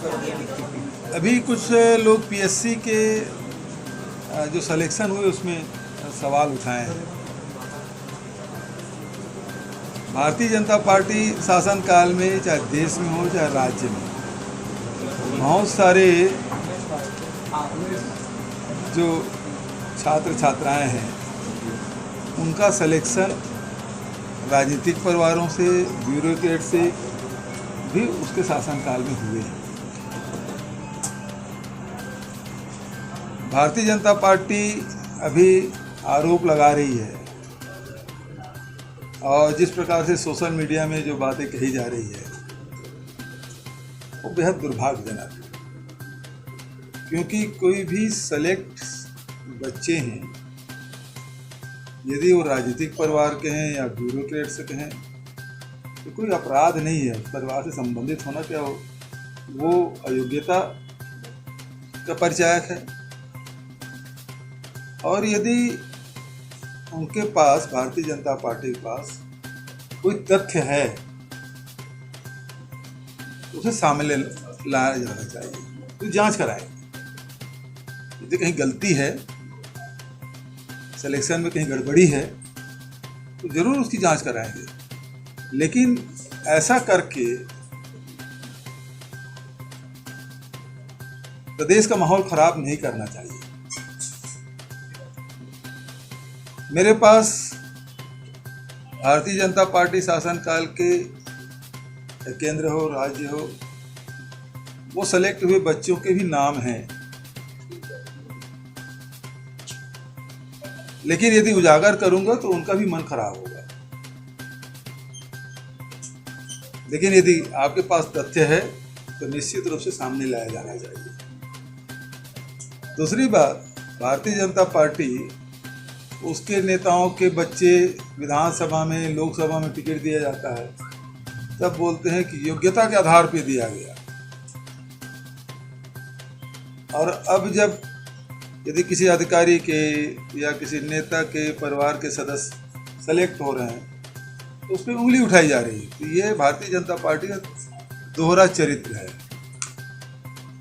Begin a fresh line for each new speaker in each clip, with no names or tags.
कर दिया।
अभी कुछ लोग पीएससी के जो सिलेक्शन हुए उसमें सवाल उठाए हैं। भारतीय जनता पार्टी शासनकाल में चाहे देश में हो चाहे राज्य में बहुत सारे जो छात्र छात्राएं हैं उनका सिलेक्शन राजनीतिक परिवारों से ब्यूरोक्रेट से भी उसके शासनकाल में हुए हैं। भारतीय जनता पार्टी अभी आरोप लगा रही है और जिस प्रकार से सोशल मीडिया में जो बातें कही जा रही है वो बेहद दुर्भाग्यजनक है, क्योंकि कोई भी सेलेक्ट बच्चे हैं, यदि वो राजनीतिक परिवार के हैं या ब्यूरोक्रेट से कहें, तो कोई अपराध नहीं है। उस परिवार से संबंधित होना क्या हो, वो अयोग्यता का परिचायक है। और यदि उनके पास, भारतीय जनता पार्टी के पास कोई तथ्य है तो उसे सामने लाया जाना चाहिए, तो जांच कराएं। यदि कहीं गलती है, सिलेक्शन में कहीं गड़बड़ी है, तो जरूर उसकी जांच कराएंगे, लेकिन ऐसा करके प्रदेश का माहौल खराब नहीं करना चाहिए। मेरे पास भारतीय जनता पार्टी शासनकाल के केंद्र हो राज्य हो वो सेलेक्ट हुए बच्चों के भी नाम हैं, लेकिन यदि उजागर करूंगा तो उनका भी मन खराब होगा। लेकिन यदि आपके पास तथ्य है तो निश्चित रूप से सामने लाया जाना चाहिए। दूसरी बात, भारतीय जनता पार्टी उसके नेताओं के बच्चे विधानसभा में, लोकसभा में टिकट दिया जाता है, तब बोलते हैं कि योग्यता के आधार पर दिया गया। और अब जब यदि किसी अधिकारी के या किसी नेता के परिवार के सदस्य सेलेक्ट हो रहे हैं तो उस पर उंगली उठाई जा रही है। तो ये भारतीय जनता पार्टी का दोहरा चरित्र है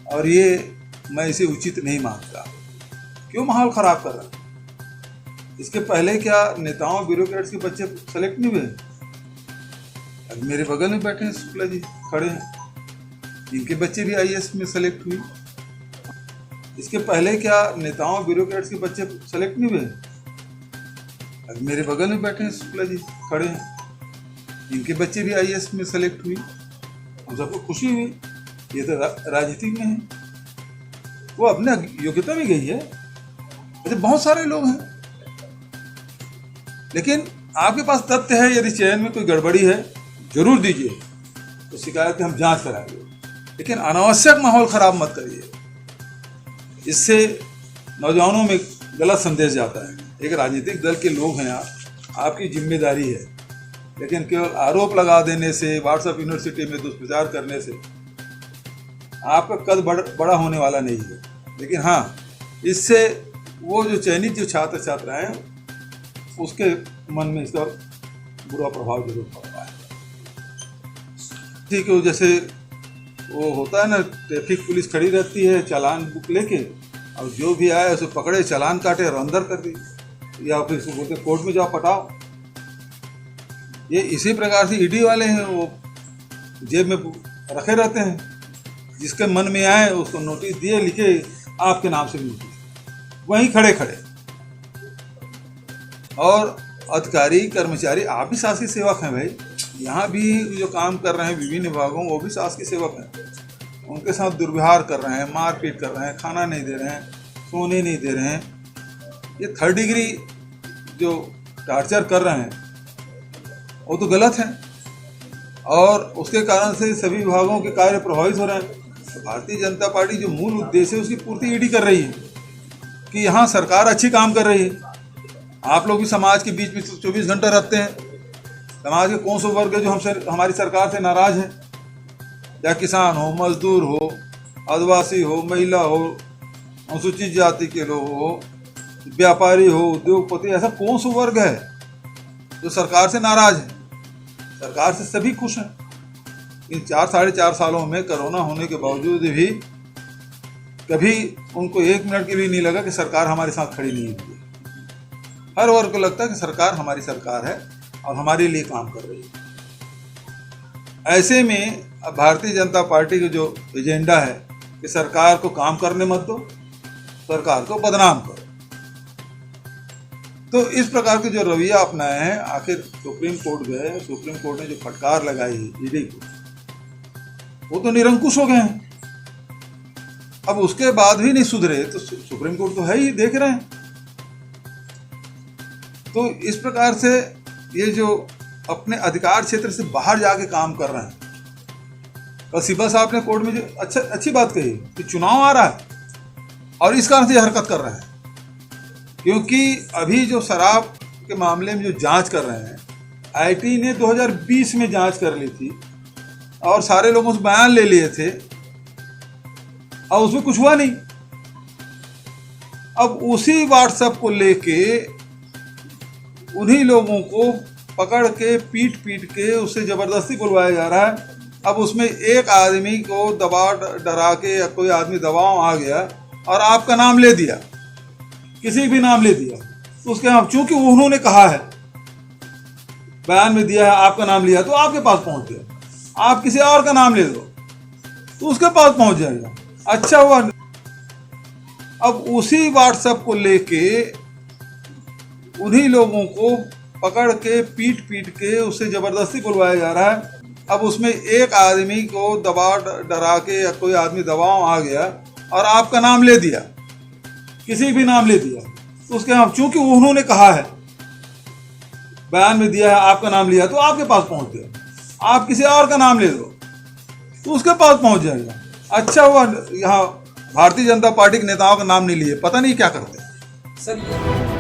और ये मैं इसे उचित नहीं मानता। क्यों माहौल खराब कर रहा है? इसके पहले क्या नेताओं ब्यूरोक्रेट्स के बच्चे सेलेक्ट नहीं हुए? अभी मेरे बगल में बैठे हैं शुक्ला जी, खड़े हैं, इनके बच्चे भी आईएएस में सेलेक्ट हुए। इसके पहले क्या नेताओं ब्यूरोक्रेट्स के बच्चे सेलेक्ट नहीं हुए? अभी मेरे बगल में बैठे हैं शुक्ला जी, खड़े हैं, इनके बच्चे भी आईएएस में सेलेक्ट हुई। हम सबको खुशी हुई। ये तो राजनीति में है, वो अपने योग्यता में गई है। ऐसे बहुत सारे लोग हैं, लेकिन आपके पास तथ्य है, यदि चयन में कोई गड़बड़ी है जरूर दीजिए, तो शिकायत की हम जांच कराएंगे, लेकिन अनावश्यक माहौल खराब मत करिए। इससे नौजवानों में गलत संदेश जाता है। एक राजनीतिक दल के लोग हैं आप, आपकी जिम्मेदारी है, लेकिन केवल आरोप लगा देने से, व्हाट्सएप यूनिवर्सिटी में दुष्प्रचार करने से आपका कद बड़ा होने वाला नहीं है। लेकिन हाँ, इससे वो जो चयनित जो छात्र छात्राएं हैं उसके मन में इसका बुरा प्रभाव जरूर पड़ता है। ठीक है, जैसे वो होता है ना, ट्रैफिक पुलिस खड़ी रहती है चालान बुक लेके, और जो भी आए उसे पकड़े, चालान काटे और अंदर कर दी, या फिर उसको बोलते कोर्ट में जाओ पटाओ। ये इसी प्रकार से ईडी वाले हैं, वो जेब में रखे रहते हैं, जिसके मन में आए उसको नोटिस दिए, लिखे आपके नाम से नोटिस, वहीं खड़े खड़े। और अधिकारी कर्मचारी, आप भी शासकीय सेवक हैं भाई, यहाँ भी जो काम कर रहे हैं विभिन्न विभागों, वो भी शासकीय सेवक हैं। उनके साथ दुर्व्यवहार कर रहे हैं, मारपीट कर रहे हैं, खाना नहीं दे रहे हैं, सोने नहीं दे रहे हैं, ये थर्ड डिग्री जो टार्चर कर रहे हैं वो तो गलत है, और उसके कारण से सभी विभागों के कार्य प्रभावित हो रहे हैं। तो भारतीय जनता पार्टी जो मूल उद्देश्य है उसकी पूर्ति ईडी कर रही है कि यहाँ सरकार अच्छी काम कर रही है। आप लोग भी समाज के बीच में 24 घंटे रहते हैं। समाज के कौन से वर्ग है जो हमसे, हमारी सरकार से नाराज है? या किसान हो, मजदूर हो, आदिवासी हो, महिला हो, अनुसूचित जाति के लोग हो, व्यापारी हो, उद्योगपति, ऐसा कौन सा वर्ग है जो सरकार से नाराज है? सरकार से सभी खुश हैं। इन 4 साढ़े 4 सालों में कोरोना होने के बावजूद भी कभी उनको 1 मिनट के लिए नहीं लगा कि सरकार हमारे साथ खड़ी नहीं हुई है। हर वर्ग को लगता है कि सरकार हमारी सरकार है और हमारे लिए काम कर रही है। ऐसे में अब भारतीय जनता पार्टी का जो एजेंडा है कि सरकार को काम करने मत दो, सरकार को बदनाम करो, तो इस प्रकार के जो रवैया अपनाए हैं, आखिर सुप्रीम कोर्ट गए, सुप्रीम कोर्ट ने जो फटकार लगाई ईडी को, वो तो निरंकुश हो गए हैं। अब उसके बाद भी नहीं सुधरे तो सुप्रीम कोर्ट तो है ही, देख रहे हैं। तो इस प्रकार से ये जो अपने अधिकार क्षेत्र से बाहर जाके काम कर रहे हैं, और सिब्बा साहब ने कोर्ट में जो अच्छी बात कही कि चुनाव आ रहा है और इस कारण से ये हरकत कर रहे हैं, क्योंकि अभी जो शराब के मामले में जो जांच कर रहे हैं, आईटी ने 2020 में जांच कर ली थी और सारे लोगों से बयान ले लिए थे और उसमें कुछ हुआ नहीं। अब उसी व्हाट्सएप को लेके उन्हीं लोगों को पकड़ के पीट के उससे ज़बरदस्ती बुलवाया जा रहा है। अब उसमें एक आदमी को दबा डरा के, या कोई आदमी दबाव आ गया और आपका नाम ले दिया, किसी भी नाम ले दिया, तो उसके यहाँ चूंकि उन्होंने कहा है, बयान में दिया है, आपका नाम लिया, तो आपके पास पहुंच गया। आप किसी और का नाम ले दो तो उसके पास पहुंच जाएगा। अच्छा हुआ। अब उसी व्हाट्सएप को लेके उन्हीं लोगों को पकड़ के पीट के उससे ज़बरदस्ती बुलवाया जा रहा है। अब उसमें एक आदमी को दबा डरा के, या कोई आदमी दबाव आ गया और आपका नाम ले दिया, किसी भी नाम ले दिया, तो उसके यहाँ चूंकि उन्होंने कहा है, बयान में दिया है, आपका नाम लिया, तो आपके पास पहुंच गया। आप किसी और का नाम ले दो तो उसके पास पहुंच जाएगा। अच्छा हुआ यहाँ भारतीय जनता पार्टी के नेताओं का नाम नहीं लिए, पता नहीं क्या करते
सर।